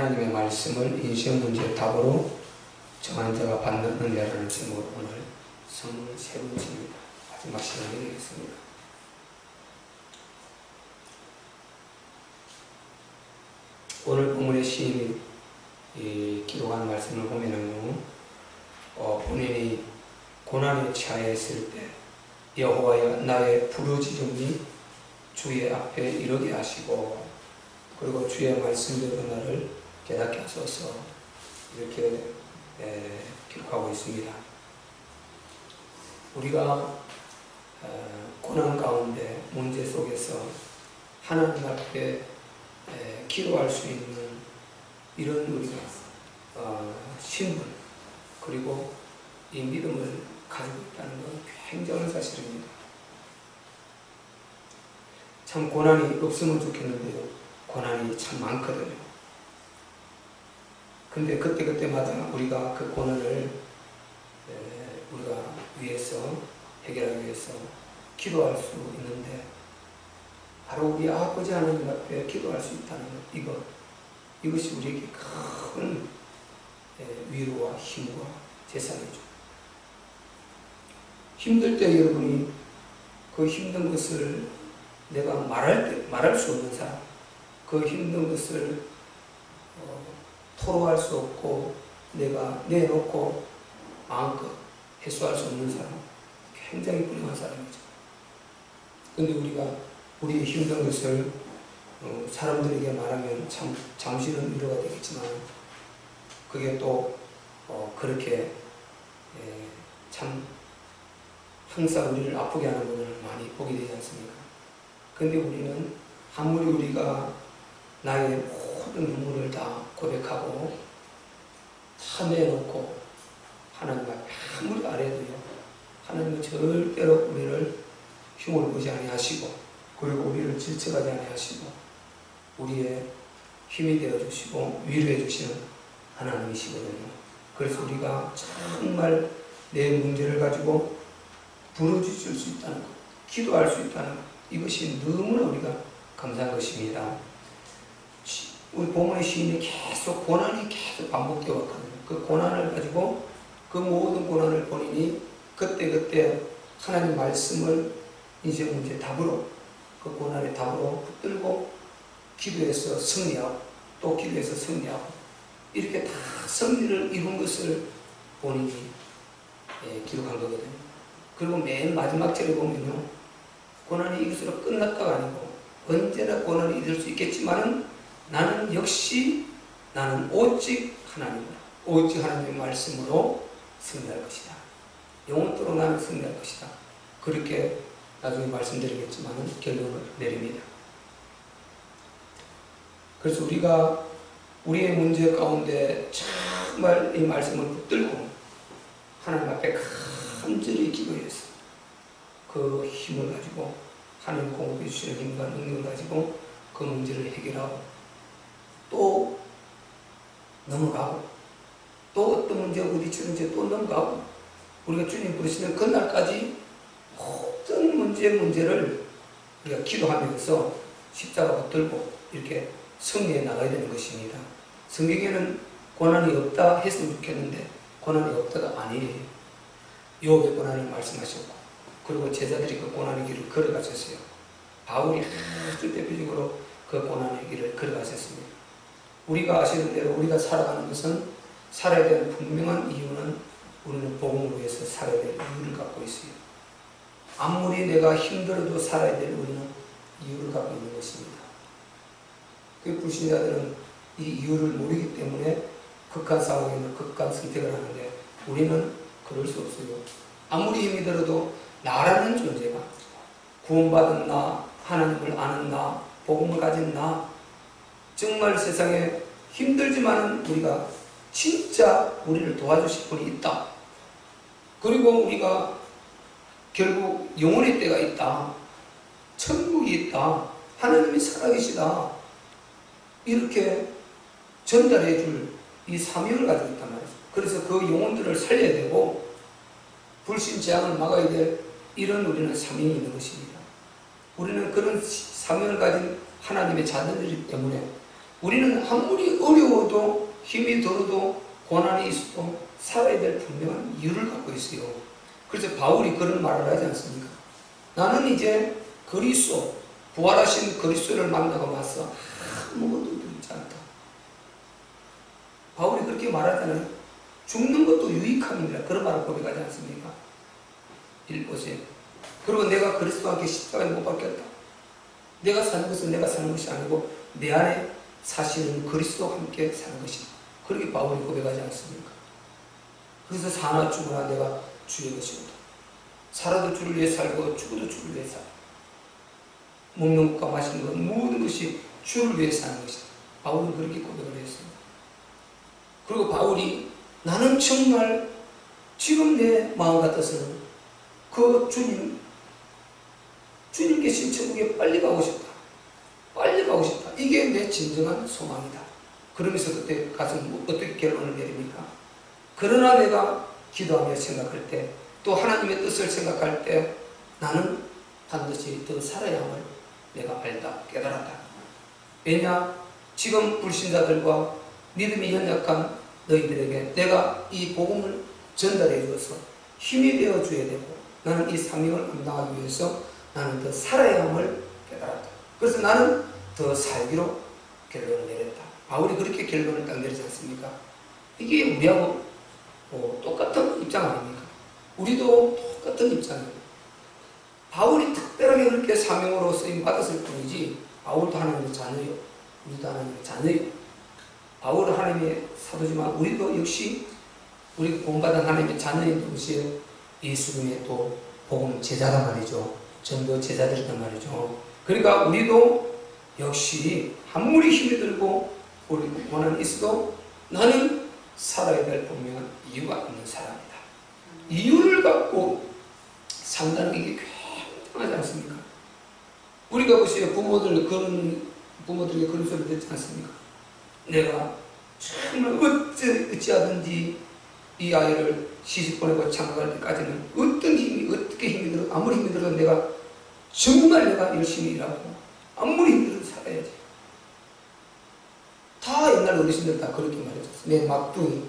하나님의 말씀을 인생 문제의 답으로 정한 자가 받는 은혜라는 제목으로 오늘 성문을 세 번째입니다. 마지막 시간이 되겠습니다. 오늘 본문의 시인이 기록한 말씀을 보면은요, 본인이 고난에 처했을 때 여호와여 나의 부르짖음이 주의 앞에 이르게 하시고, 그리고 주의 말씀대로 나를 깨닫게 하소서, 이렇게 기록하고 있습니다. 우리가 고난 가운데 문제 속에서 하나님 앞에 기도할 수 있는 이런 우리가 신분, 그리고 이 믿음을 가지고 있다는 건 굉장한 사실입니다. 참 고난이 없으면 좋겠는데요, 고난이 참 많거든요. 근데 그때마다 우리가 그 고난을 우리가 위해서 해결하기 위해서 기도할 수 있는데, 바로 우리 아버지 하나님 앞에 기도할 수 있다는 것, 이것이 우리에게 큰 위로와 힘과 재산이죠. 힘들 때 여러분이 그 힘든 것을 내가 말할 수 없는 사람, 그 힘든 것을 토로할 수 없고 내가 내놓고 마음껏 해소할 수 없는 사람, 굉장히 불행한 사람이죠. 근데 우리가 우리의 힘든 것을 사람들에게 말하면 참 잠시는 위로가 되겠지만, 그게 또 그렇게 참 항상 우리를 아프게 하는 분을 많이 보게 되지 않습니까? 근데 우리는 아무리 우리가 나의 모든 눈물을 다 고백하고 다 내놓고 하나님 앞에 아무리 아뢰도요, 하나님은 절대로 우리를 흉을 보지 아니하시고, 그리고 우리를 질책하지 아니하시고 우리의 힘이 되어주시고 위로해 주시는 하나님이시거든요. 그래서 우리가 정말 내 문제를 가지고 부르짖을 수 있다는 것, 기도할 수 있다는 것, 이것이 너무나 우리가 감사한 것입니다. 우리 본문의 시인이 계속 고난이 계속 반복되어 왔거든요. 그 고난을 가지고, 그 모든 고난을 본인이 그때 하나님 말씀을 인생 문제 답으로, 그 고난의 답으로 붙들고 기도해서 승리하고 또 기도해서 승리하고, 이렇게 다 승리를 이룬 것을 본인이 기록한 거거든요. 그리고 맨 마지막 절에 보면요, 고난이 이것으로 끝났다가 아니고 언제나 고난이 있을 수 있겠지만은 나는 오직 하나님의 말씀으로 승리할 것이다. 영원토록 나는 승리할 것이다. 그렇게 나중에 말씀드리겠지만은 결론을 내립니다. 그래서 우리가 우리의 문제 가운데 정말 이 말씀을 붙들고 하나님 앞에 간절히 기도해서 그 힘을 가지고, 하나님 공급해 주시는 힘과 능력을 가지고 그 문제를 해결하고 또 넘어가고, 또 어떤 문제가 부딪히는지 또 넘어가고, 우리가 주님 부르시는 그날까지 모든 문제를 우리가 기도하면서 십자가 붙들고 이렇게 승리해 나가야 되는 것입니다. 성경에는 고난이 없다 했으면 좋겠는데 고난이 없다가 아니에요. 욥의 고난을 말씀하셨고, 그리고 제자들이 그 고난의 길을 걸어가셨어요. 바울이 아주 대표적으로 그 고난의 길을 걸어가셨습니다. 우리가 아시는 대로 우리가 살아가는 것은, 살아야 되는 분명한 이유는 우리는 복음을 위해서 살아야 될 이유를 갖고 있어요. 아무리 내가 힘들어도 살아야 될 우리는 이유를 갖고 있는 것입니다. 그 불신자들은 이 이유를 모르기 때문에 극한 상황에는 극한 선택을 하는데, 우리는 그럴 수 없어요. 아무리 힘이 들어도 나라는 존재가, 구원받은 나, 하나님을 아는 나, 복음을 가진 나, 정말 세상에 힘들지만은 우리가 진짜 우리를 도와주실 분이 있다. 그리고 우리가 결국 영원의 때가 있다. 천국이 있다. 하나님이 살아계시다. 이렇게 전달해 줄 이 사명을 가지고 있단 말이죠. 그래서 그 영혼들을 살려야 되고 불신재앙을 막아야 될 이런 우리는 사명이 있는 것입니다. 우리는 그런 사명을 가진 하나님의 자녀들이기 때문에 우리는 아무리 어려워도 힘이 들어도 고난이 있어도 살아야 될 분명한 이유를 갖고 있어요. 그래서 바울이 그런 말을 하지 않습니까? 나는 이제 그리스도, 부활하신 그리스도를 만나고 나서 아무것도 두렵지 않다. 바울이 그렇게 말하잖아요. 죽는 것도 유익함이라 그런 말을 고백하지 않습니까? 읽보세요. 그리고 내가 그리스도와 함께 십자가에 못 박혔다. 내가 사는 것은 내가 사는 것이 아니고 내 안에 사실은 그리스도와 함께 사는 것이다. 그렇게 바울이 고백하지 않습니까? 그래서 사나 죽으나 내가 주의 것이거든. 살아도 주를 위해 살고 죽어도 주를 위해 살고 먹는 것과 마시는 것 모든 것이 주를 위해 사는 것이다. 바울은 그렇게 고백을 했습니다. 그리고 바울이 나는 정말 지금 내 마음 같아서는 그 주님 계신 천국에 빨리 가고 싶다. 빨리 가고 싶다. 이게 내 진정한 소망이다. 그러면서 그때 가서 어떻게 결론을 내립니까? 그러나 내가 기도하며 생각할 때, 또 하나님의 뜻을 생각할 때 나는 반드시 더 살아야 함을 내가 알다, 깨달았다. 왜냐? 지금 불신자들과 믿음이 연약한 너희들에게 내가 이 복음을 전달해 주어서 힘이 되어 줘야 되고, 나는 이 사명을 감당하기 위해서 나는 더 살아야 함을 깨달았다. 그래서 나는 더 살기로 결론을 내렸다. 바울이 그렇게 결론을 딱 내리지 않습니까? 이게 우리하고 똑같은 입장 아닙니까? 우리도 똑같은 입장이에요. 바울이 특별하게 그렇게 사명으로 쓰임 받았을 뿐이지, 바울도 하나님의 자녀요. 우리도 하나님의 자녀요. 바울은 하나님의 사도지만 우리도 역시 우리가 구원받은 하나님의 자녀인 동시에 예수님의 또 복음 제자란 말이죠. 전도 제자들이란 말이죠. 그러니까 우리도 역시 아무리 힘이 들고 우리 고난이 있어도 나는 살아야 될 분명한 이유가 있는 사람이다. 이유를 갖고 산다는 게 굉장하지 않습니까? 우리가 보세요. 부모들에게 그런 소리 듣지 않습니까? 내가 정말 어찌하든지 이 아이를 시집 보내고 장가갈 때까지는 어떻게 힘이 들어도 아무리 힘이 들어도 내가 정말 내가 열심히 일하고 아무리 힘들어도 살아야지. 다 옛날 어르신들 다 그렇게 말해줬어. 내 막둥이.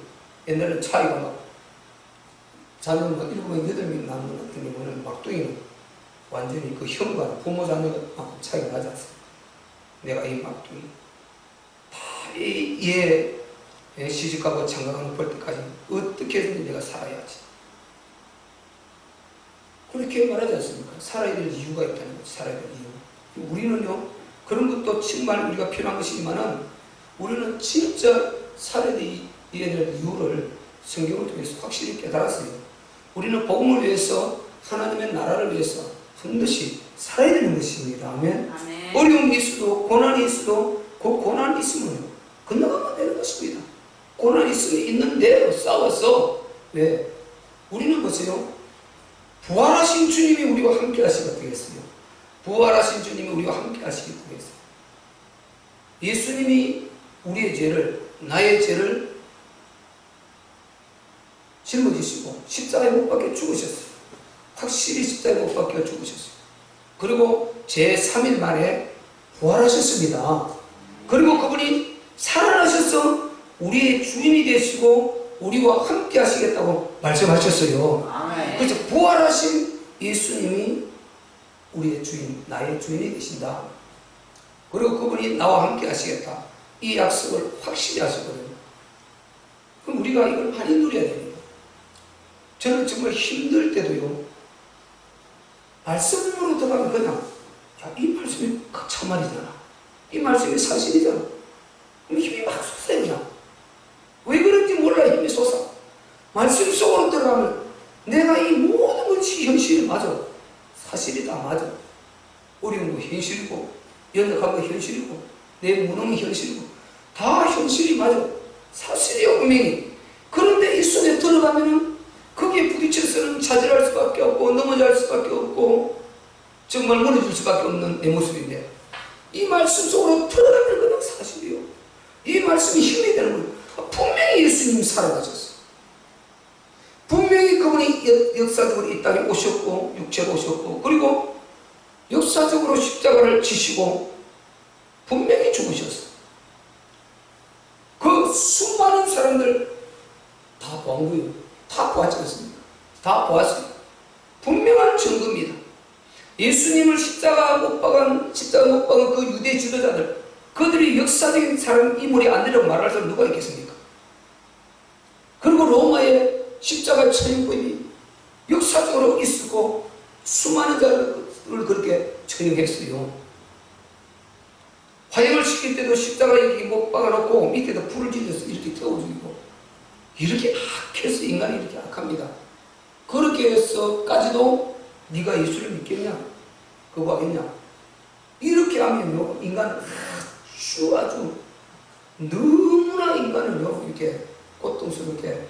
옛날에 차이가 막 자녀가 7명, 8명 낳는 것 같은 경우는 막둥이는 완전히 그 형과 부모 자녀가 차이가 나지 않습니까? 내가 이 막둥이. 다 얘 시집가고 장가가는 볼 때까지 어떻게든 내가 살아야지. 그렇게 말하지 않습니까? 살아야 될 이유가 있다는 거지. 살아야 될 이유. 우리는요, 그런 것도 정말 우리가 필요한 것이지만은 우리는 진짜 살아야 될 이유를 성경을 통해서 확실히 깨달았어요. 우리는 복음을 위해서, 하나님의 나라를 위해서 반드시 살아야 되는 것입니다. 아멘. 아멘. 어려움이 있어도, 고난이 있어도, 그 고난이 있으면 건너가면 되는 것입니다. 고난이 있는 대로 싸워서, 왜? 우리는 보세요. 부활하신 주님이 우리와 함께 하시기 어떻게 했어요? 부활하신 주님이 우리와 함께 하시기 어떻게 했어요? 예수님이 우리의 죄를, 나의 죄를 짊어지시고 십자가에 못 박혀 죽으셨어요. 확실히 십자가에 못 박혀 죽으셨어요. 그리고 제3일 만에 부활하셨습니다. 그리고 그분이 살아나셔서 우리의 주인이 되시고 우리와 함께 하시겠다고 말씀하셨어요. 아멘. 그래서 부활하신 예수님이 우리의 주인, 나의 주인이 되신다. 그리고 그분이 나와 함께 하시겠다. 이 약속을 확실히 하시거든요. 그럼 우리가 이걸 많이 누려야 됩니다. 저는 정말 힘들 때도요, 말씀으로 들어가면 그냥, 야, 이 말씀이 참말이잖아. 이 말씀이 사실이잖아. 힘이 막 솟아요, 그냥. 왜 그런지 몰라, 힘이 솟아. 말씀 속으로 들어가면 내가 이 모든 것이 현실이 맞아. 사실이 다 맞아. 어려운 거 현실이고, 연약한 거 현실이고, 내 무능이 현실이고, 다 현실이 맞아. 사실이요, 분명히. 그런데 이 속에 들어가면은 거기에 부딪혀서는 좌절할 수밖에 없고, 넘어질 수밖에 없고, 정말 무너질 수밖에 없는 내 모습인데, 이 말씀 속으로 들어가면 그냥 사실이요. 이 말씀이 힘이 되는 거예요. 분명히 예수님이 살아가셨어요. 분명히 그분이 역사적으로 이 땅에 오셨고, 육체로 오셨고, 그리고 역사적으로 십자가를 지시고, 분명히 죽으셨어요. 그 수많은 사람들 다 보한 거예요. 다 보았지 않습니까? 다 보았어요. 분명한 증거입니다. 예수님을 십자가 못 박은 그 유대 지도자들, 그들이 역사적인 사람 인물이 아니라고 말할 사람 누가 있겠습니까? 그리고 로마의 십자가 처형법이 역사적으로 있었고 수많은 자를 그렇게 처형했어요. 화형을 시킬 때도 십자가 이렇게 못 박아놓고 밑에다 불을 지져서 이렇게 태워 죽이고, 이렇게 악해서 인간이 이렇게 악합니다. 그렇게 해서까지도 네가 예수를 믿겠냐? 거부하겠냐? 이렇게 하면요, 인간은 아주 너무나 인간을요, 이렇게 고통스럽게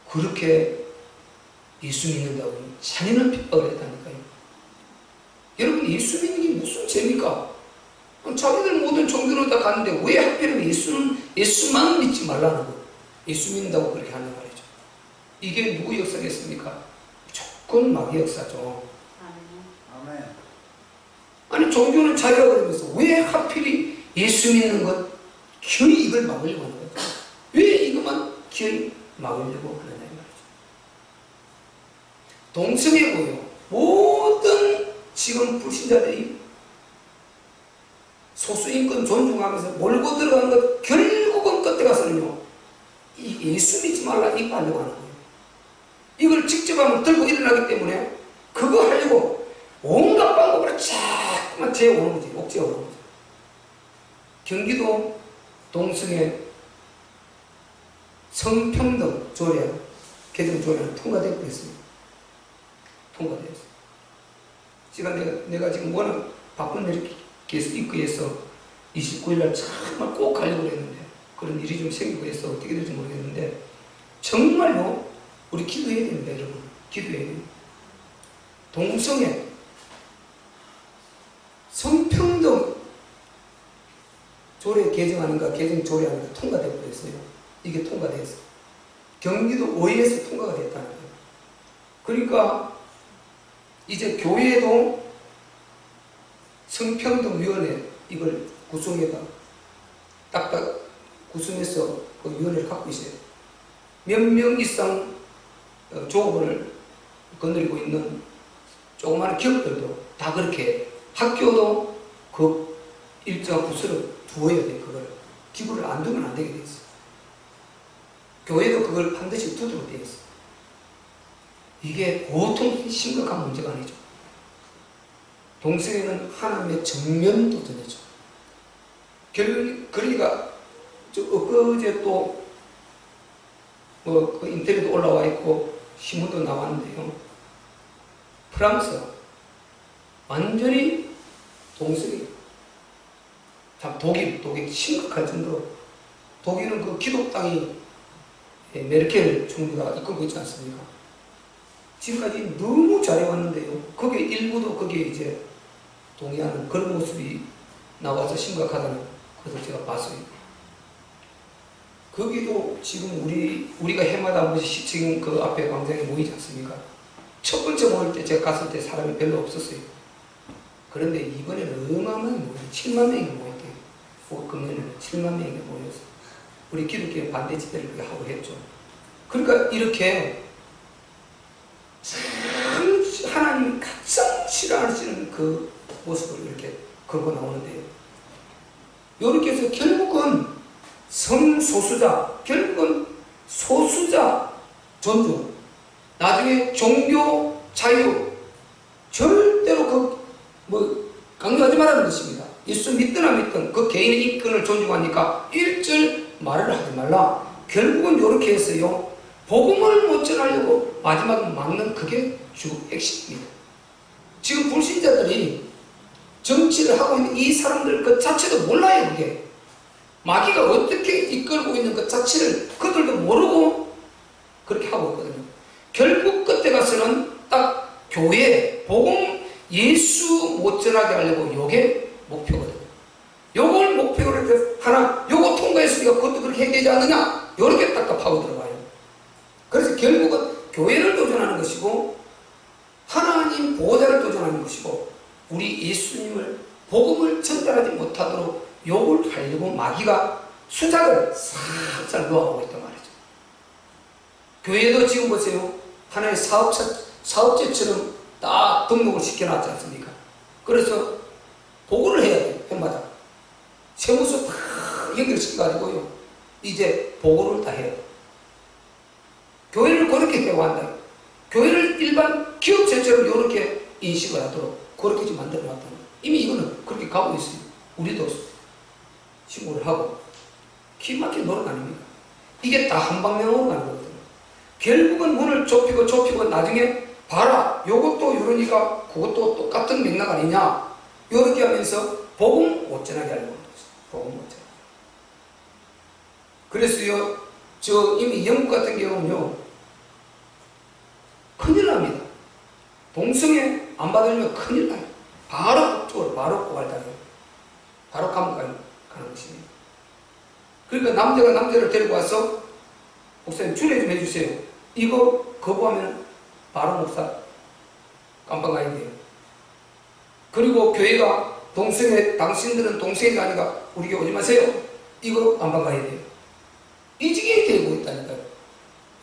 그렇게 예수 믿는다고 잔인한 핍박을 했다니까요. 여러분, 예수 믿는 게 무슨 죄입니까? 자기들 모든 종교로 다 가는데 왜 하필이면 예수만 믿지 말라는 거, 예수 믿는다고 그렇게 하는 말이죠. 이게 누구 역사겠습니까? 무조건 마귀 역사죠. 아멘. 아니, 종교는 자유라 그러면서 왜 하필이 예수 믿는 것 기어이 이걸 막으려고 하는 거예요? 왜 이것만 기어이 막으려고 하느냐 이 말이죠. 동성애고요, 모든 지금 불신자들이 소수인권 존중하면서 몰고 들어가는 것, 결국은 끝에 가서는요, 이 예수 믿지 말라 이거 하려고 하는 거예요. 이걸 직접 하면 들고 일어나기 때문에 그거 하려고 온갖 방법으로 자꾸만 재오는 거지, 옥죄오는 거지. 경기도 동성애 성평등 조례, 개정 조례는 통과되고 있습니다. 통과되었어요. 지금 내가 지금 워낙 바쁜 일이 입구에서 29일날 정말 꼭 가려고 했는데 그런 일이 좀 생기고 해서 어떻게 될지 모르겠는데, 정말요, 우리 기도해야 됩니다, 여러분. 기도해야 됩니다. 동성애, 성평등 조례 개정 조례안이 통과되고 있어요. 이게 통과됐어요. 경기도 의회에서 통과가 됐다는 거예요. 그러니까 이제 교회도 성평등위원회 이걸 구성해서 딱딱 구성해서 그 위원회를 갖고 있어요. 몇 명 이상 조업원을 거느리고 있는 조그마한 기업들도 다 그렇게, 학교도 그 일정한 부서를 두어야 돼. 그걸 기부를 안 두면 안 되게 돼 있어. 교회도 그걸 반드시 두도록 되어 있어. 이게 보통 심각한 문제가 아니죠. 동성애는 하나님의 정면 도전이죠. 그러니까 엊그제 또 그 인터넷도 올라와 있고 신문도 나왔는데요, 프랑스 완전히 동성애, 참 독일 심각할 정도로. 독일은 그 기독당이 메르켈 총리가 이끌고 있지 않습니까? 지금까지 너무 잘해왔는데요, 거기에 일부도 거기에 이제 동의하는 그런 모습이 나와서 심각하다는, 그래서 제가 봤어요. 거기도 지금 우리가 해마다 한 번씩 지금 그 앞에 광장에 모이지 않습니까? 첫 번째 모일 때 제가 갔을 때 사람이 별로 없었어요. 그런데 이번에는 어마어마하게 모였어요. 7만 명이 모였대요. 금년에는 7만 명이 모였어요. 우리 기독교 반대 집회를 그렇게 하고 했죠. 그러니까 이렇게 참 하나님이 가장 싫어하시는 그 모습을 이렇게 걸고 나오는데요. 이렇게 해서 결국은 성소수자, 결국은 소수자 존중, 나중에 종교 자유, 절대로 강요하지 말라는 것입니다. 예수 믿든 안 믿든 그 개인의 인권을 존중하니까 일절 말을 하지 말라. 결국은 이렇게 해서요, 복음을 못 전하려고 마지막은 막는, 그게 주 핵심입니다. 지금 불신자들이 정치를 하고 있는 이 사람들 그 자체도 몰라요. 그게 마귀가 어떻게 이끌고 있는 것 자체를 그들도 모르고 그렇게 하고 있거든요. 결국 끝에 가서는 딱 교회, 복음, 예수 못 전하게 하려고 요게 목표거든요. 요걸 목표로 해서 하나, 요거 통과했으니까 그것도 그렇게 해야 되지 않느냐? 요렇게 딱 파고 들어가요. 그래서 결국은 교회를 도전하는 것이고 하나님 보호자를 도전하는 것이고 우리 예수님을 복음을 전달하지 못하도록 욕을 하려고 마귀가 수작을 살살 놓아오고 있단 말이죠. 교회도 지금 보세요. 하나의 사업체처럼 딱 등록을 시켜놨지 않습니까? 그래서 보고를 해야 돼요. 해마다. 세무서 다 연결시켜가지고요. 이제 보고를 다 해요. 교회를 그렇게 대우한다. 교회를 일반 기업체처럼 이렇게 인식을 하도록 그렇게 좀 만들어 놨다는 거예요. 이미 이거는 그렇게 가고 있어요. 우리도 신고를 하고. 기막힌 노력 아닙니까? 이게 다 한 방향으로 가는 거거든요. 결국은 문을 좁히고 나중에 봐라. 요것도 이러니까 그것도 똑같은 맥락 아니냐. 이렇게 하면서 복음 못 전하게 하려고 하는 거죠. 복음 못 전하게. 그래서요, 이미 영국 같은 경우는요, 큰일 납니다. 동성애 안 받으면 큰일 나요. 바로 그쪽으로 바로 고발당해요. 바로 감옥 가는 것입니다. 그러니까 남자가 남자를 데리고 와서 목사님 주례 좀 해주세요. 이거 거부하면 바로 목사 깜빵 가야 돼요. 그리고 교회가 당신들은 동성애가 아니라 우리 교회 오지 마세요. 이거 깜빵 가야 돼요. 이 지경이 되고 있다니까요.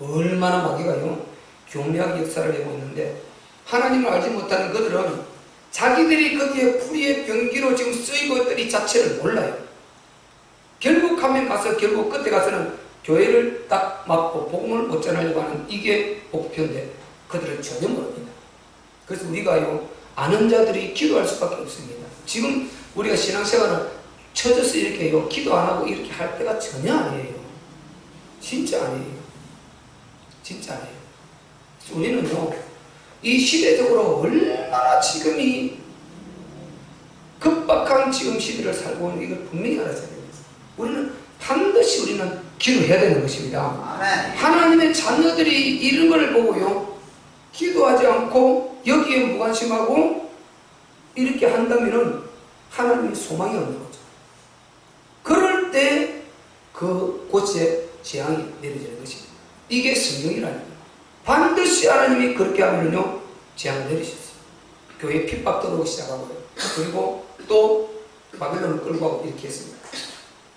얼마나 마귀가요 교묘하게 역사를 내고 있는데, 하나님을 알지 못하는 그들은 자기들이 거기에 불의의 병기로 지금 쓰이고 있던 이 자체를 몰라요. 결국 가서 결국 끝에 가서는 교회를 딱 막고 복음을 못 전하려고 하는 이게 목표인데 그들은 전혀 모릅니다. 그래서 우리가요, 아는 자들이 기도할 수밖에 없습니다. 지금 우리가 신앙생활을 쳐져서 이렇게요, 기도 안 하고 이렇게 할 때가 전혀 아니에요. 진짜 아니에요. 진짜 아니에요. 우리는요, 이 시대적으로 얼마나 지금 이 급박한 지금 시대를 살고 있는 이걸 분명히 알아야 됩니다. 우리는 반드시 우리는 기도해야 되는 것입니다. 아멘. 하나님의 자녀들이 이런 걸 보고요, 기도하지 않고 여기에 무관심하고 이렇게 한다면은 하나님의 소망이 없는 거죠. 그럴 때 그 곳에 재앙이 내려지는 것입니다. 이게 성경이라는 거예요. 반드시 하나님이 그렇게 하면요, 재앙을 내리셨어요. 교회 핍박 들어오기 시작하고요. 그리고 또 바벨론을 끌고 가고 이렇게 했습니다.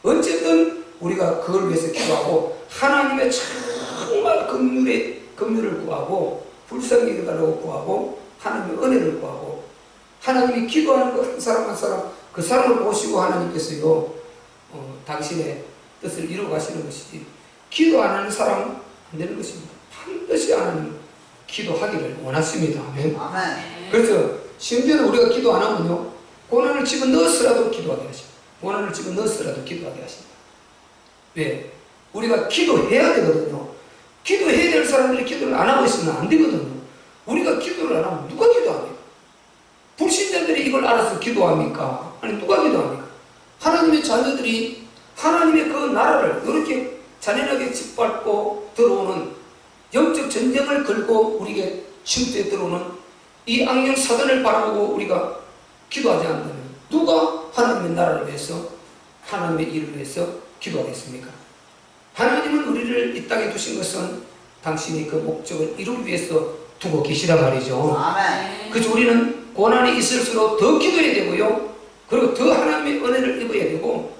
어쨌든 우리가 그걸 위해서 기도하고 하나님의 정말 긍휼을 구하고 불쌍히 여겨달라고 구하고 하나님의 은혜를 구하고, 하나님이 기도하는 것 한 사람 한 사람 그 사람을 보시고 하나님께서요 당신의 뜻을 이루어 가시는 것이지, 기도 안 하는 사람은 안 되는 것입니다. 반드시 하나님 기도하기를 원하십니다. 아멘. 그래서 심지어는 우리가 기도 안 하면요, 고난을 집어넣어서라도 기도하게 하십니다. 고난을 집어넣어서라도 기도하게 하십니다. 왜? 우리가 기도해야 되거든요. 기도해야 될 사람들이 기도를 안 하고 있으면 안 되거든요. 우리가 기도를 안 하면 누가 기도합니까? 불신자들이 이걸 알아서 기도합니까? 아니, 누가 기도합니까? 하나님의 자녀들이 하나님의 그 나라를 이렇게 잔인하게 짓밟고 들어오는 영적 전쟁을 걸고 우리에게 침투에 들어오는 이 악령 사단을 바라보고 우리가 기도하지 않는다면 누가 하나님의 나라를 위해서, 하나님의 일을 위해서 기도하겠습니까? 하나님은 우리를 이 땅에 두신 것은 당신이 그 목적을 이루기 위해서 두고 계시단 말이죠. 아멘. 그래서 우리는 고난이 있을수록 더 기도해야 되고요, 그리고 더 하나님의 은혜를 입어야 되고,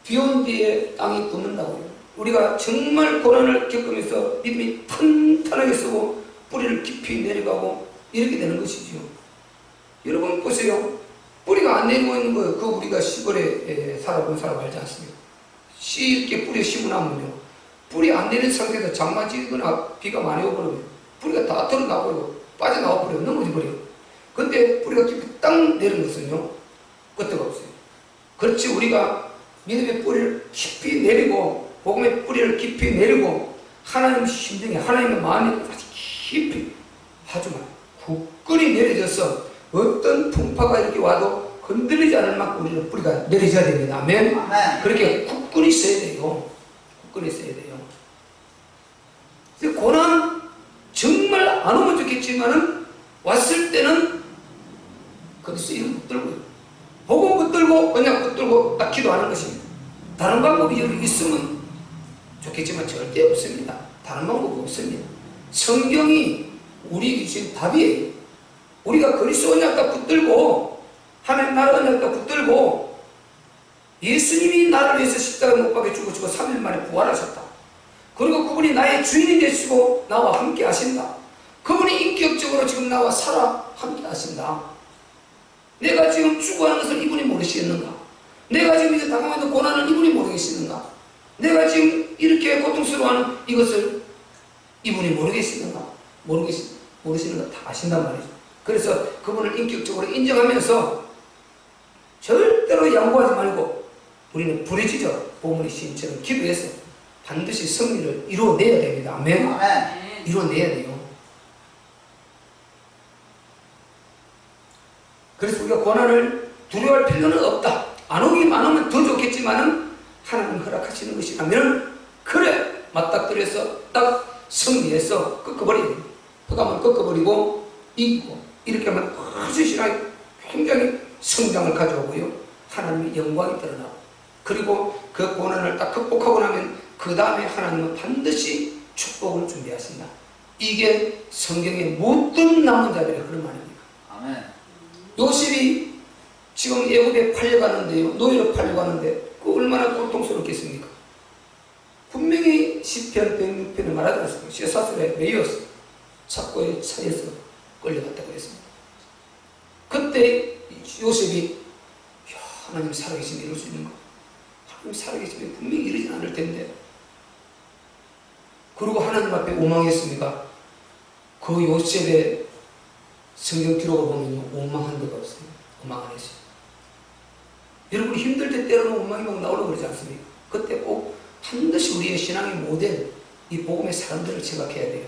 비 온 뒤에 땅이 굳는다고요. 우리가 정말 고난을 겪으면서 믿음이 탄탄하게 서고 뿌리를 깊이 내려가고 이렇게 되는 것이죠. 여러분 보세요. 뿌리가 안 내리고 있는 거예요. 그 우리가 시골에 살아본 사람 알지 않습니까? 씨 이렇게 뿌리에 심어놓으면요, 뿌리 안 내린 상태에서 장마지거나 비가 많이 오버리면 뿌리가 다 털어나버리고 빠져나와버리고 넘어져버려요. 근데 뿌리가 깊이 딱 내린 것은요, 끄떡 없어요. 그렇지, 우리가 믿음의 뿌리를 깊이 내리고 복음의 뿌리를 깊이 내리고 하나님 심정에, 하나님의 마음에 아주 깊이 아주만 굳건히 내려져서 어떤 풍파가 이렇게 와도 흔들리지 않을 만큼 우리는 뿌리가 내려져야 됩니다. 아멘. 그렇게 굳건히 있어야 돼요. 굳건히 있어야 돼요. 고난 정말 안 오면 좋겠지만은 왔을 때는 거기서 이름 붙들고요, 복음 붙들고 언약 붙들고 딱 기도하는 것입니다. 다른 방법이 여기 있으면 좋겠지만 절대 없습니다. 다른 방법이 없습니다. 성경이 우리에게 주신 답이에요. 우리가 그리스도 언약 딱 붙들고 하나님 나라 언약 딱 붙들고 예수님이 나를 위해서 십자가 못 박혀 죽으시고 3일 만에 부활하셨다. 그리고 그분이 나의 주인이 되시고 나와 함께 하신다. 그분이 인격적으로 지금 나와 살아 함께 하신다. 내가 지금 죽어가는 것을 이분이 모르시겠는가? 내가 지금 이제 당하는 고난을 이분이 모르겠는가? 내가 지금 이렇게 고통스러워하는 이것을 이분이 모르겠는가? 모르시는 거 다 아신단 말이죠. 그래서 그분을 인격적으로 인정하면서 절대로 양보하지 말고 우리는 부르짖어 보물의 시인처럼 기도해서 반드시 승리를 이루어내야 됩니다. 아멘. 아멘. 이루어내야 돼요. 그래서 우리가 고난을 두려워할 필요는 없다. 안 오면 더 좋겠지만은 하나님 허락하시는 것이라면 그래 맞닥뜨려서 딱 승리해서 꺾어버려야 됩니다. 흑암을 꺾어버리고 이기고 이렇게 하면 아주 신앙이 굉장히 성장을 가져오고요. 하나님의 영광이 드러나고 그리고 그 고난을 딱 극복하고 나면 그 다음에 하나님은 반드시 축복을 준비하신다. 이게 성경의 모든 남은 자들의 그런 말입니다. 아멘. 요셉이 지금 애굽에 팔려가는데요. 노예로 팔려가는데 그 얼마나 고통스럽겠습니까? 분명히 시편 106편에 말하지 않습니까? 쇠사슬에 매여서 착고에 차에서 끌려갔다고 했습니다. 그때 요셉이 하나님 살아계시면 이룰 수 있는 거, 하나님 살아계시면 분명히 이러진 않을 텐데, 그리고 하나님 앞에 오망했습니다. 그 요셉의 성경 기록을 보면 오망한 데가 없어요. 오망 안 했어요. 여러분 힘들 때 때로는 오망이 막 나오려고 그러지 않습니까? 그때 꼭 반드시 우리의 신앙의 모델, 이 복음의 사람들을 생각해야 돼요.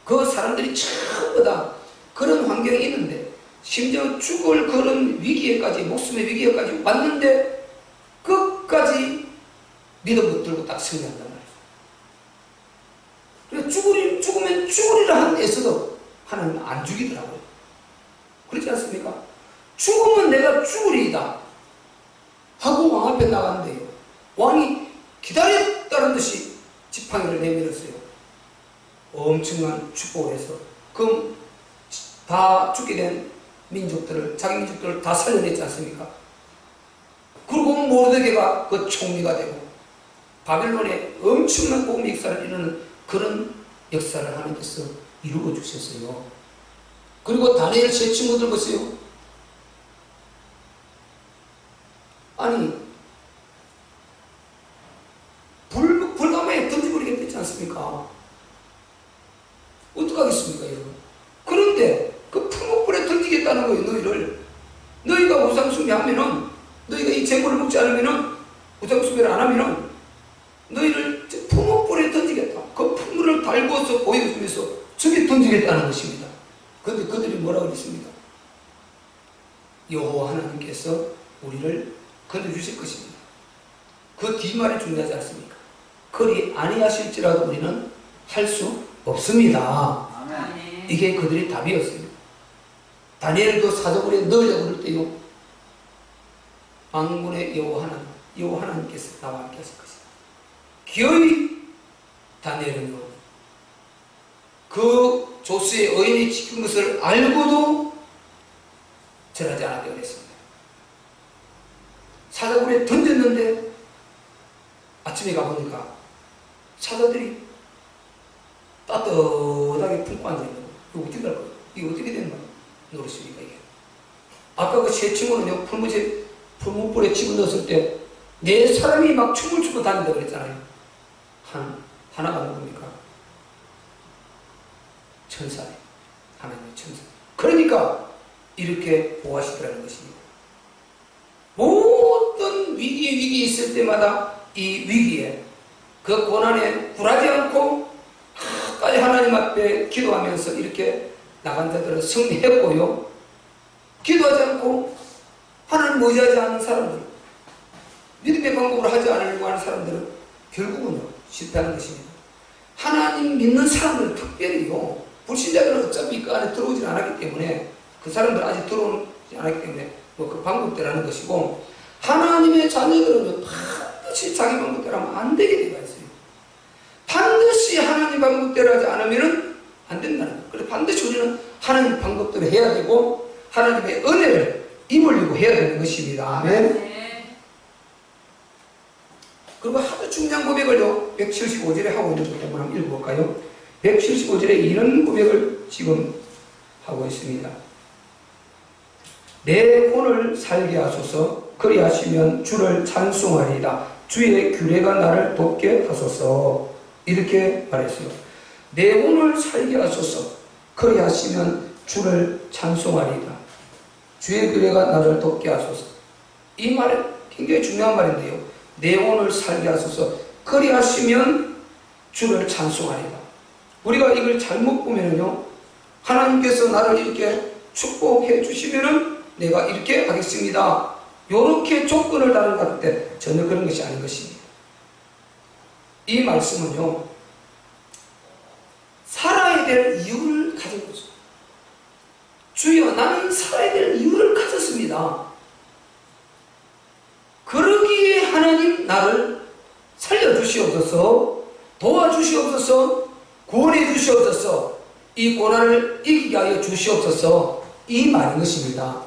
그 사람들이 전부 다 그런 환경이 있는데, 심지어 죽을 그런 위기에까지, 목숨의 위기에까지 왔는데 끝까지 믿음 붙들고 딱 승리한단 말이에요. 죽으면 죽으리라 한 데서도 하나님은 안 죽이더라고요. 그렇지 않습니까? 죽으면 내가 죽으리이다 하고 왕 앞에 나갔는데요. 왕이 기다렸다는 듯이 지팡이를 내밀었어요. 엄청난 축복을 해서 그럼 다 죽게 된 민족들을, 자기 민족들을 다 살려냈지 않습니까? 그리고 모르드게가 그 총리가 되고 바벨론에 엄청난 복음 역사를 이루는 그런 역사를 하나님께서 이루어 주셨어요. 그리고 다니엘 제 친구들 보세요. 아니 불가마에 던져버리게 됐지 않습니까? 어떡하겠습니까, 여러분? 그런데 그 풀목불에 던지겠다는 거예요. 너희가 우상숭배하면은, 너희가 이 제물을 먹지 않으면은, 우상숭배를 안 하면은 너희를 풀목불에 던지겠다. 그 풀물을 달구어서 보여주면서 저기 던지겠다는 것입니다. 그런데 그들이 뭐라고 그랬습니다? 여호와 하나님께서 우리를 건져주실 것입니다. 그 뒷말이 중요하지 않습니까? 그리 아니하실지라도 우리는 할 수 없습니다. 아멘. 이게 그들의 답이었습니다. 다니엘도 사자굴에 넣으려고 그럴 때요, 만군의 여호와 하나님께서 나와 함께 하실 것이다. 기어이 다니엘은요, 그 조수의 의인이 지킨 것을 알고도 절하지 않았다고 했습니다. 사자굴에 던졌는데 아침에 가보니까 사자들이 따뜻하게 품고 앉아있는 거예요. 이거 어떻게 할 거예요? 이거 어떻게 되는 거예요? 노릇입니까, 이게? 아까 그 세 친구는요, 풀무불에 집어넣었을 때, 네 사람이 막 춤을 추고 다닌다고 그랬잖아요. 하나가 누굽니까? 천사예요. 하나님의 천사. 그러니까, 이렇게 보호하시더라는 것입니다. 모든 위기에 있을 때마다 이 위기에, 그 고난에 굴하지 않고, 끝까지 하나님 앞에 기도하면서 이렇게 나간 자들은 승리했고요. 기도하지 않고 하나님 의지하지 않는 사람들, 믿음의 방법으로 하지 않으려고 하는 사람들은 결국은 실패하는 것입니다. 하나님 믿는 사람들은 특별히요, 불신자들은 어차피 그 안에 들어오지 않았기 때문에, 그 사람들 아직 들어오지 않았기 때문에 그 방법대로 하는 것이고, 하나님의 자녀들은 반드시 자기 방법대로 하면 안 되게 되어 있어요. 반드시 하나님 방법대로 하지 않으면 안 된다는 거예요. 그래서 반드시 우리는 하나님 방법대로 해야 되고, 하나님의 은혜를 입으려고 해야 되는 것입니다. 아멘. 그리고 아주 중요한 고백을요 175절에 하고 있는 거 한번 읽어볼까요? 175절에 이런 고백을 지금 하고 있습니다. 내 혼을 살게 하소서. 그리하시면 주를 찬송하리이다. 주의 규례가 나를 돕게 하소서. 이렇게 말했어요. 내 혼을 살게 하소서. 그리하시면 주를 찬송하리이다. 주의 규례가 나를 돕게 하소서. 이 말은 굉장히 중요한 말인데요. 내 혼을 살게 하소서. 그리하시면 주를 찬송하리이다. 우리가 이걸 잘못 보면요, 하나님께서 나를 이렇게 축복해 주시면은 내가 이렇게 하겠습니다. 이렇게 조건을 다른 것 같을 때 전혀 그런 것이 아닌 것입니다. 이 말씀은요, 살아야 될 이유를 가진 거죠. 주여, 나는 살아야 될 이유를 가졌습니다. 그러기에 하나님 나를 살려주시옵소서, 도와주시옵소서, 구원해 주시옵소서, 이 고난을 이기게 하여 주시옵소서, 이 말인 것입니다.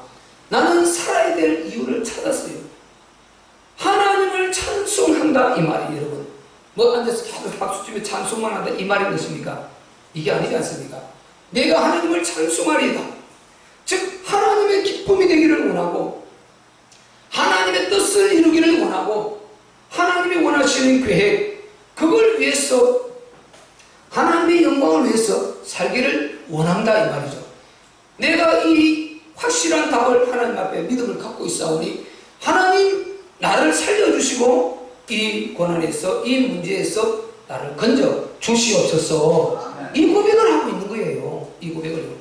나는 살아야 될 이유를 찾았어요. 하나님을 찬송한다 이 말이 여러분. 뭐 앉아서 계속 박수치며 찬송만 한다 이 말인 것입니까? 이게 아니지 않습니까? 내가 하나님을 찬송하리이다. 즉 하나님의 기쁨이 되기를 원하고 하나님의 뜻을 이루기를 원하고 하나님이 원하시는 계획, 그걸 위해서 하나님의 영광을 위해서 살기를 원한다 이 말이죠. 내가 이 확실한 답을 하나님 앞에 믿음을 갖고 있사오니 하나님 나를 살려주시고 이 고난에서 이 문제에서 나를 건져 주시옵소서. 이 고백을 하고 있는 거예요. 이 고백을요.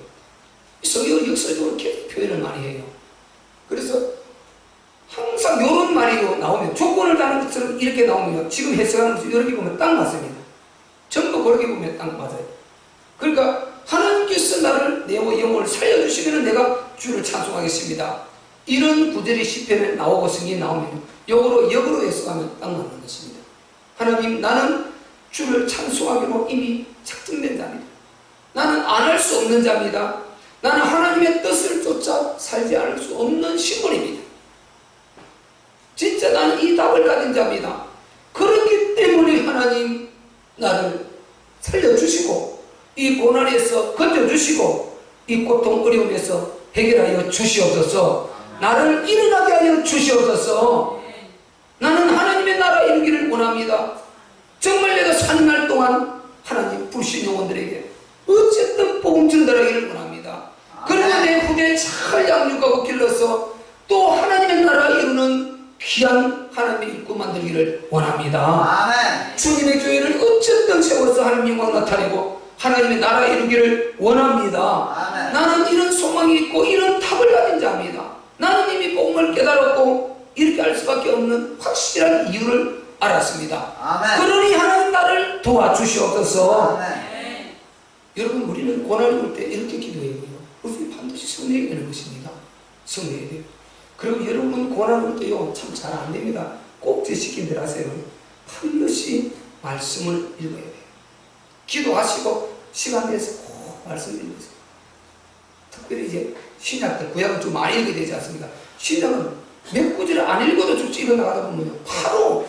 성경 역사적으로 이렇게 표현을 많이 해요. 그래서 항상 이런 말이 나오면 조건을 다는 것처럼 이렇게 나오면 지금 해석하는 것을 이렇게 보면 딱 맞습니다. 전부 그렇게 보면 딱 맞아요. 그러니까 하나님께서 나를 내 영혼을 살려주시면 내가 주를 찬송하겠습니다. 이런 구절이 시편에 나오고 성경에 나오면 역으로 해석하면 딱 맞는 것입니다. 하나님, 나는 주를 찬송하기로 이미 작정된 자입니다. 나는 안 할 수 없는 자입니다. 나는 하나님의 뜻을 쫓아 살지 않을 수 없는 신분입니다. 진짜 나는 이 답을 가진 자입니다. 그렇기 때문에 하나님 나를 살려주시고 이 고난에서 건져주시고 이 고통 어려움에서 해결하여 주시옵소서. 나를 일어나게 하여 주시옵소서. 나는 하나님의 나라 이루기를 원합니다. 정말 내가 사는 날 동안 하나님 부르신 영혼들에게 어쨌든 복음 전달하기를 원합니다. 그리고 내 후대에 잘 양육하고 길러서 또 하나님의 나라 이루는 귀한 하나님의 일꾼 만들기를 원합니다. 아멘. 주님의 교회를 어쨌든 세워서 하나님 영광 나타내고 하나님의 나라 이루기를 원합니다. 아멘. 나는 이런 소망이 있고 이런 답을 가진 자입니다. 나는 이미 복음을 깨달았고 이렇게 할 수밖에 없는 확실한 이유를 알았습니다. 아멘. 그러니 하나님 나를 도와주시옵소서. 아멘. 여러분, 우리는 고난이 올 때 이렇게 기도해야 돼요. 우리 반드시 성내야 되는 것입니다. 성내야 돼요. 그리고 여러분 고난 올 때요 참 잘 안 됩니다. 꼭 제 시킨 대로 하세요. 반드시 말씀을 읽어야 돼요. 기도하시고 시간 내서 꼭 말씀을 읽으세요. 특별히 이제 신약 때 구약은 좀 많이 읽어야 되지 않습니까? 신약은 몇 구절을 안 읽어도 쭉 일어나가다 보면 바로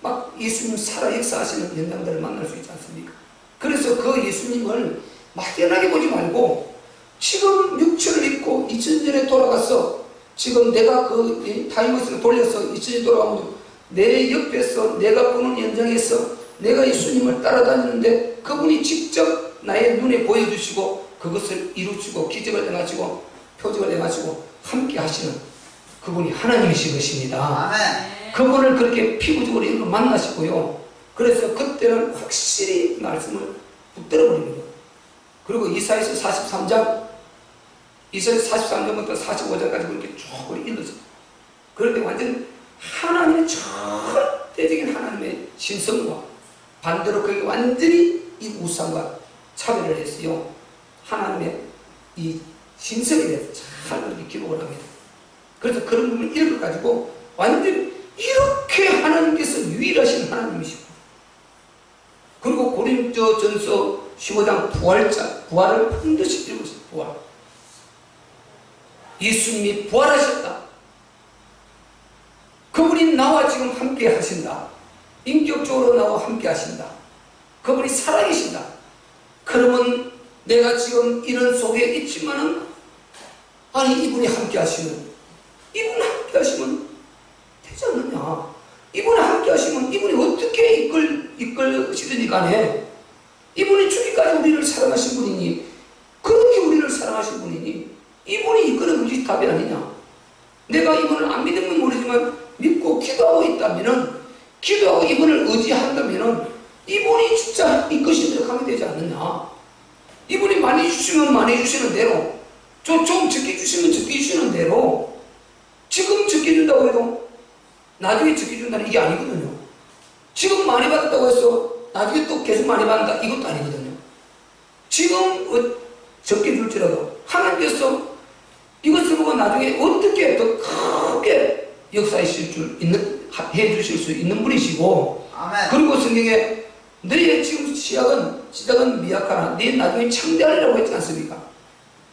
막 예수님 살아 역사하시는 연장들을 만날 수 있지 않습니까? 그래서 그 예수님을 막연하게 보지 말고 지금 육체를 입고 2000년에 돌아가서 지금 내가 그 타임머신을 돌려서 2000년 돌아가면 내 옆에서 내가 보는 현장에서 내가 예수님을 따라다니는데 그분이 직접 나의 눈에 보여주시고 그것을 이루시고 기적을 행하시고 표적을 행하시고 함께 하시는 그분이 하나님이신 것입니다. 아멘. 그분을 그렇게 피부적으로 이렇게 만나시고요. 그래서 그때는 확실히 말씀을 붙들어 버리는 거예요. 그리고 이사야서 43장 이사야 43장부터 45장까지 그렇게 쭉 읽었어요. 그런데 완전 하나님의 절대적인 하나님의 신성과 반대로 그게 완전히 이 우상과 차별을 했어요. 하나님의 이 신성에 대해서 잘 그렇게 기록을 합니다. 그래서 그런 부분을 읽어가지고 완전히 이렇게 하나님께서 유일하신 하나님이시고, 그리고 고린도전서 15장 부활을 반드시 읽으세요. 부활. 예수님이 부활하셨다. 그분이 나와 지금 함께 하신다. 인격적으로 나와 함께 하신다. 그분이 살아계신다. 그러면 내가 지금 이런 속에 있지만은 아니 이분이 함께 하시면 이분 함께 하시면 되지 않느냐. 이분이 함께 하시면 이분이 어떻게 이끌시든지 간에 이분이 죽기까지 우리를 사랑하신 분이니 그렇게 우리를 사랑하신 분이니 이분이 이끄는 것이 답이 아니냐. 내가 이분을 안 믿으면 모르지만 믿고 기도하고 있다면은 기도하고 이분을 의지한다면은 이분이 진짜 이끄신 대로 가면 되지 않느냐. 이분이 많이 주시면 많이 주시는 대로 좀 적게 주시면 적게 주시는 대로 지금 적게 준다고 해도 나중에 적게 준다는 이게 아니거든요. 지금 많이 받았다고 해서 나중에 또 계속 많이 받는다 이것도 아니거든요. 지금 적게 줄지라도 하나님께서 이것을 보고 나중에 어떻게 더 크게 역사하실 해주실 수 있는 분이시고 아멘. 그리고 성경에 너희의 지금 시작은 미약하나 너희 나중에 창대하리라고 했지 않습니까?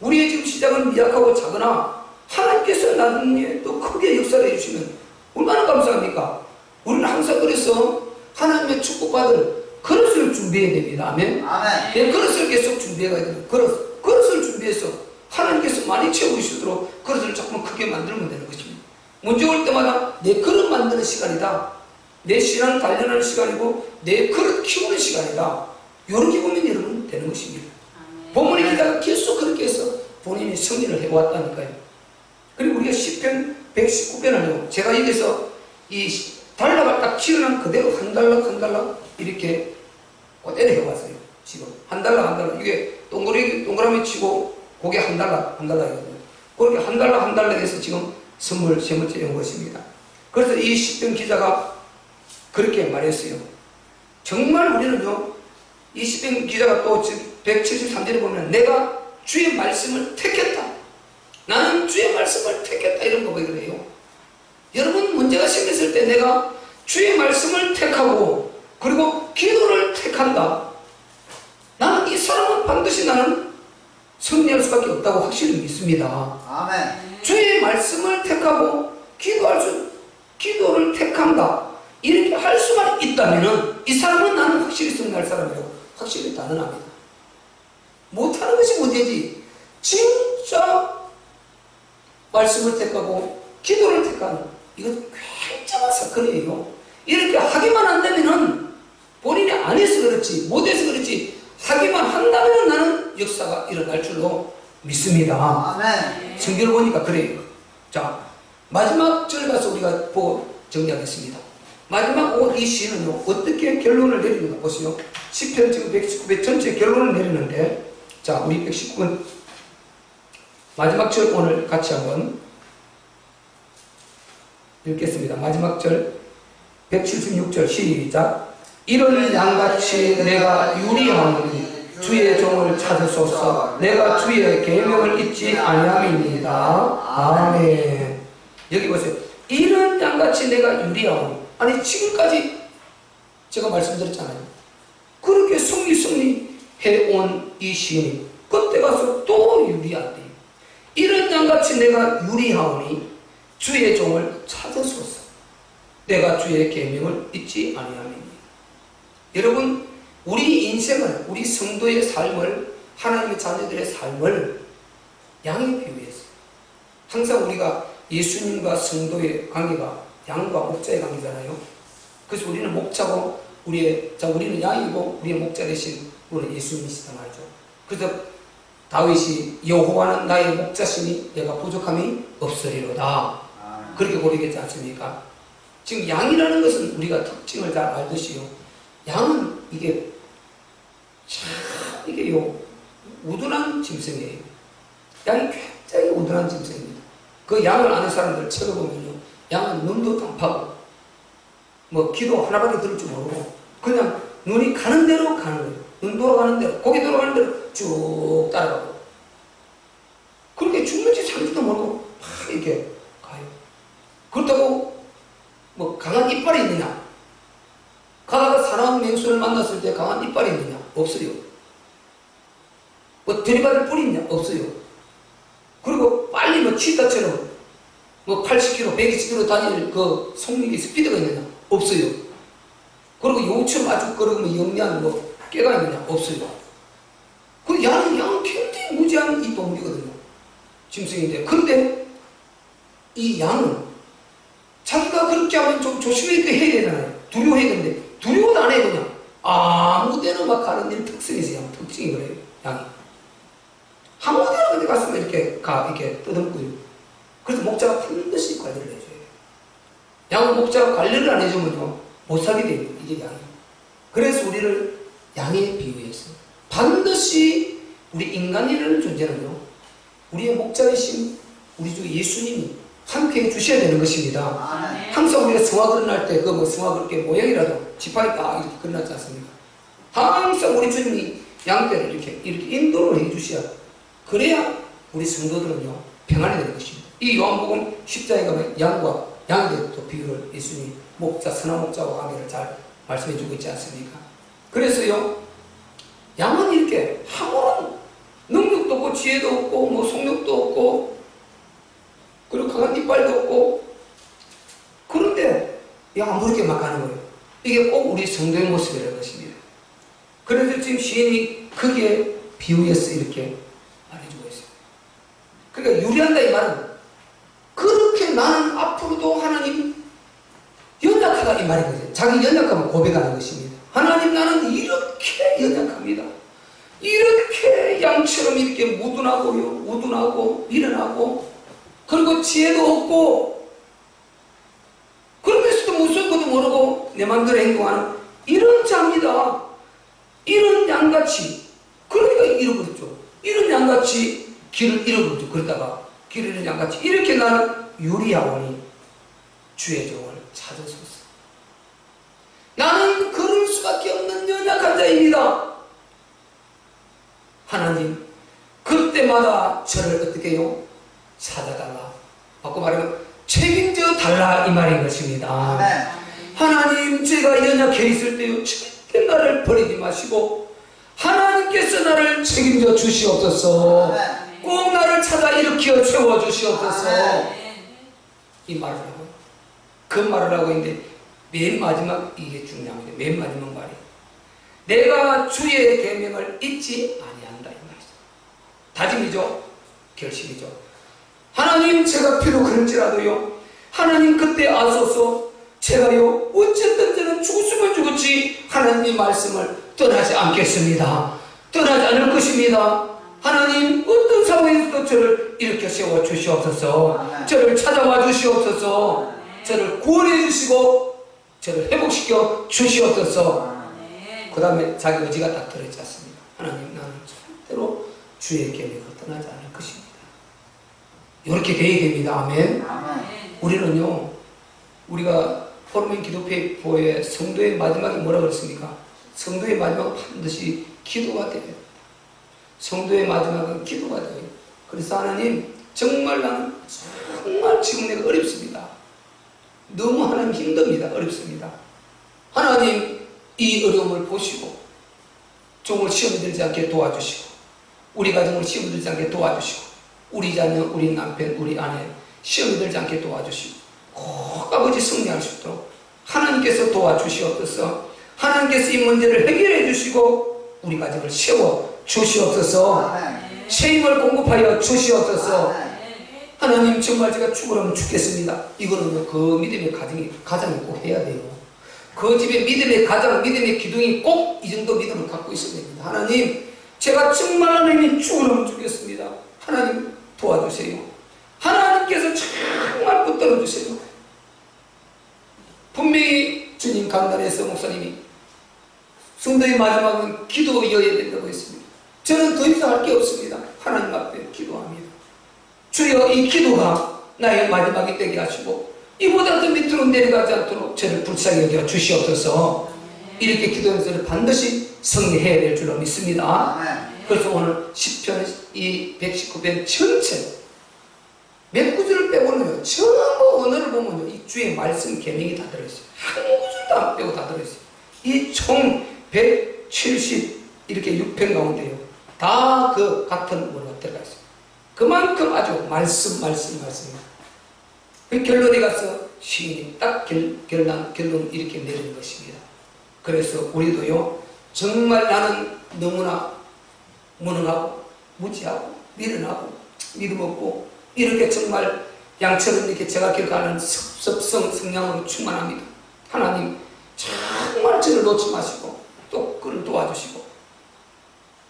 우리의 지금 시작은 미약하고 작으나 하나님께서 나중에 또 크게 역사를 해주시면 얼마나 감사합니까? 우리는 항상 그래서 하나님의 축복받을 그릇을 준비해야 됩니다. 아멘? 아멘. 내 그릇을 계속 준비해가야 됩니다. 그릇을 준비해서 하나님께서 많이 채워주시도록 그릇을 조금 크게 만들면 되는 것입니다. 문제 올 때마다 내 그릇 만드는 시간이다. 내 신앙 단련하는 시간이고 내 그릇 키우는 시간이다. 이렇게 보면 여러분 되는 것입니다. 본문의 기자가 계속 그렇게 해서 본인이 승리를 해왔다니까요. 그리고 우리가 시편 119편을요. 제가 여기서 이 달락을 딱 치어난 그대로 한 달락 이렇게 그대로 해왔어요. 지금 한 달락 이게 동그라미 치고 그게 한 달락이거든요. 그렇게 한 달락 해서 지금 선물 세 번째 온 것입니다. 그래서 이 시편 기자가 그렇게 말했어요. 정말 우리는요, 이 시편 기자가 또 173절에 보면 내가 주의 말씀을 택했다. 나는 주의 말씀을 택했다. 이런 고백을 해요. 여러분 문제가 생겼을 때 내가 주의 말씀을 택하고 그리고 기도를 택한다. 나는 이 사람은 반드시 나는 승리할 수밖에 없다고 확실히 믿습니다. 아멘. 주의 말씀을 택하고 기도를 택한다. 이렇게 할 수만 있다면은 이 사람은 나는 확실히 승리할 사람이라고 확실히 단언합니다. 못하는 것이 문제지. 진짜 말씀을 택하고 기도를 택하는 이건 굉장한 사건이에요. 이렇게 하기만 한다면은 본인이 안 해서 그렇지 못해서 그렇지 하기만 한다면 나는 역사가 일어날 줄로 믿습니다. 아멘. 성경을 보니까 그래요. 자, 마지막 절 가서 우리가 보고 정리하겠습니다. 마지막 이 시는요, 어떻게 결론을 내리는가 보세요. 시편 지금 119편 전체 결론을 내리는데, 자, 우리 119편 마지막 절 오늘 같이 한번 읽겠습니다. 마지막 절 176절 시작. 이런 양같이 내가 유리하노니 주의 종을 찾으소서. 내가 주의 계명을 잊지 아니함입니다. 아멘. 여기 보세요. 이런 양같이 내가 유리하노니. 아니 지금까지 제가 말씀드렸잖아요. 그렇게 승리해온 이 시인이 그때 가서 또 유리한데 이런 양같이 내가 유리하오니 주의 종을 찾으소서. 내가 주의 계명을 잊지 아니함이니. 여러분 우리 인생을 우리 성도의 삶을 하나님의 자녀들의 삶을 양에 비유했어요. 항상 우리가 예수님과 성도의 관계가 양과 목자의 관계잖아요. 그래서 우리는 목자고 우리는 양이고 우리의 목자 되신 분은 예수님이시단 말이죠. 그래서 다윗이 여호와는 나의 목자시니 내가 부족함이 없으리로다. 그렇게 고백했지 않습니까? 지금 양이라는 것은 우리가 특징을 잘 알듯이요. 양은 이게요 우둔한 짐승이에요. 양이 굉장히 우둔한 짐승입니다. 그 양을 아는 사람들 책을 보면요, 양은 눈도 깜파고 뭐 귀도 하나밖에 들을 줄 모르고 그냥 눈이 가는 대로 가는 거예요. 눈 돌아가는 대로, 고개 돌아가는 대로 쭉 따라가고 그렇게 죽는지 사는지도 모르고 막 이렇게 가요. 그렇다고 뭐 강한 이빨이 있느냐? 가다가 사나운 맹수를 만났을 때 강한 이빨이 있느냐? 없어요. 뭐 들이받을 뿔이 있냐? 없어요. 그리고 빨리 뭐 치타처럼 뭐 80km, 120km 다닐 그 속력이 스피드가 있느냐? 없어요. 용처럼 아주 그러면 영리한 뭐 깨가 있느냐? 없어요. 그 양은 굉장히 무지한 이 동물이거든요. 짐승인데. 그런데 이 양은 자기가 그렇게 하면 좀 조심해야 되잖아요. 두려워해야 되는데 두려워도 안 해요. 그냥 아무 데나 막 가는 일 특성이 있어요. 특징이 그래요. 양이 아무 데나 근데 갔으면 이렇게 떠듬고요. 그래서 목자가 반드시 관리를 해줘요. 양은 목자가 관리를 안 해주면요 못 살게 돼요. 이게 양이. 그래서 우리를 양에 비유했어요. 반드시 우리 인간이라는 존재는요 우리의 목자이신 우리 주 예수님이 함께 해주셔야 되는 것입니다. 항상 우리가 성화 거듭날 때 그 성화 그렇게 모양이라도 지팡이 딱 이렇게 끝났지 않습니까? 항상 우리 주님이 양떼를 이렇게 인도를 해주셔야 그래야 우리 성도들은요 평안이 되는 것입니다. 이 요한복음 10장에 가면 양과 양에 또 비유를 예수님이 목자, 선한 목자와 관계를 잘 말씀해 주고 있지 않습니까? 그래서요 양은 이렇게 아무런 능력도 없고 지혜도 없고 뭐 속력도 없고 그리고 강한 이빨도 없고 그런데 아무렇게 막 가는 거예요. 이게 꼭 우리 성도의 모습이라는 것입니다. 그래서 지금 시인이 크게 비유해서 이렇게 말해주고 있어요. 그러니까 유리한다 이 말은 그렇게 나는 앞으로도 하나님 연약하다 이 말인 거죠. 자기 연약함을 고백하는 것입니다. 하나님 나는 이렇게 연약합니다. 이렇게 양처럼 이렇게 무둔하고 미련하고 그리고 지혜도 없고 그러면서도 무서운 것도 모르고 내 마음대로 행동하는 이런 자입니다. 이런 양같이 그러니까 잃어버렸죠. 이런 양같이 길을 잃어버렸죠. 그러다가 길을 잃은 양같이 이렇게 나는 유리하오니 주의 종을 찾으소서. 나는 그럴 수밖에 없는 연약한 자입니다. 하나님 그때마다 저를 어떻게 해요? 찾아달라. 바꿔 말하면 책임져 달라 이 말인 것입니다. 하나님 제가 연약해 있을 때요 절대 나를 버리지 마시고 하나님께서 나를 책임져 주시옵소서. 꼭 나를 찾아 일으켜 세워 주시옵소서. 이 말을 하고 그 말을 하고 있는데 맨 마지막 이게 중요합니다. 맨 마지막 말이 내가 주의 계명을 잊지 아니한다 이 말이죠. 다짐이죠. 결심이죠. 하나님 제가 비록 그런지라도요 하나님 그때 아소서 제가요 어쨌든 저는 죽었으면 죽었지 하나님 말씀을 떠나지 않겠습니다. 떠나지 않을 것입니다. 하나님 어떤 상황에서도 저를 일으켜 세워 주시옵소서. 저를 찾아와 주시옵소서. 저를 구원해 주시고 저를 회복시켜 주시옵소서. 그 다음에 자기 의지가 딱 들어있지 않습니까? 하나님 나는 절대로 주의 계명을 떠나지 않을 것입니다. 이렇게 되어야 됩니다. 아멘. 우리는요 우리가 포르멘 기도회의 성도의 마지막에 뭐라 그랬습니까? 성도의 마지막은 반드시 기도가 돼요. 성도의 마지막은 기도가 돼요. 그래서 하나님 정말 나는 정말 지금 내가 어렵습니다. 너무 하나님 힘듭니다. 어렵습니다. 하나님 이 어려움을 보시고 종을 시험에 들지 않게 도와주시고 우리 가정을 시험에 들지 않게 도와주시고 우리 자녀, 우리 남편, 우리 아내 시험에 들지 않게 도와주시고 꼭 아버지 승리할 수 있도록 하나님께서 도와주시옵소서. 하나님께서 이 문제를 해결해 주시고 우리 가정을 세워 주시옵소서. 새 힘을 공급하여 주시옵소서. 하나님 정말 제가 죽으라면 죽겠습니다. 이거는 그 믿음의 가정이 꼭 해야 돼요. 그 집에 믿음의 가정, 믿음의 기둥이 꼭 이 정도 믿음을 갖고 있어야 됩니다. 하나님 제가 정말 하나님 죽으라면 죽겠습니다. 하나님 도와주세요. 하나님께서 정말 붙들어 주세요. 분명히 주님 강단에서 목사님이 성도의 마지막은 기도여야 된다고 했습니다. 저는 더 이상 할 게 없습니다. 하나님 앞에 기도합니다. 주여 이 기도가 나의 마지막이 되게 하시고 이보다 더 밑으로 내려가지 않도록 저를 불쌍히 여겨 주시옵소서. 이렇게 기도하면서 반드시 승리해야 될 줄로 믿습니다. 그래서 오늘 시편 이 119편 전체 몇 구절을 빼고는요 전부 언어를 보면요 이 주의 말씀 계명이 다 들어있어요. 한 구절도 안 빼고 다 들어있어요. 이 총 170 이렇게 6편 가운데요 다 그 같은 원어가 들어가 있어요. 그만큼 아주 말씀입니다. 그 결론에 가서 시인이 딱 결론 이렇게 내리는 것입니다. 그래서 우리도요, 정말 나는 너무나 무능하고 무지하고 미련하고 믿음 없고 이렇게 정말 양처럼 이렇게 제가 기억하는 섭섭성 성량으로 충만합니다. 하나님 정말 저를 놓지 마시고 또 그를 도와주시고,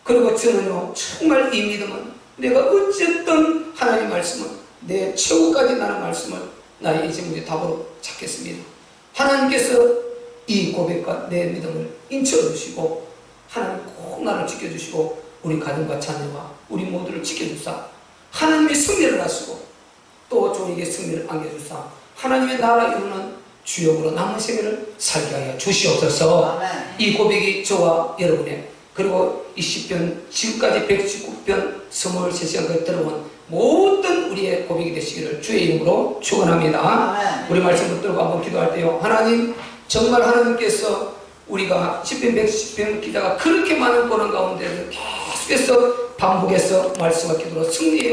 그리고 저는요 정말 이 믿음은 내가 어쨌든 하나님 말씀은 내 최후까지 나는 말씀을 나의 인생 문제 답으로 찾겠습니다. 하나님께서 이 고백과 내 믿음을 인쳐주시고 하나님 꼭 나를 지켜주시고 우리 가정과 자녀와 우리 모두를 지켜주사 하나님의 승리를 하시고 또 저에게 승리를 안겨주사 하나님의 나라 이루는 주역으로 남은 생애를 살게 하여 주시옵소서. 이 고백이 저와 여러분의 그리고 이 시편 지금까지 119편 23시간까지 들어온 모든 우리의 고백이 되시기를 주의 이름으로 축원합니다. 우리 말씀 붙들고 한번 기도할 때요, 하나님 정말 하나님께서 우리가 시편 110편 기자가 그렇게 많은 고난 가운데 계속해서 반복해서 말씀과 기도로 승리해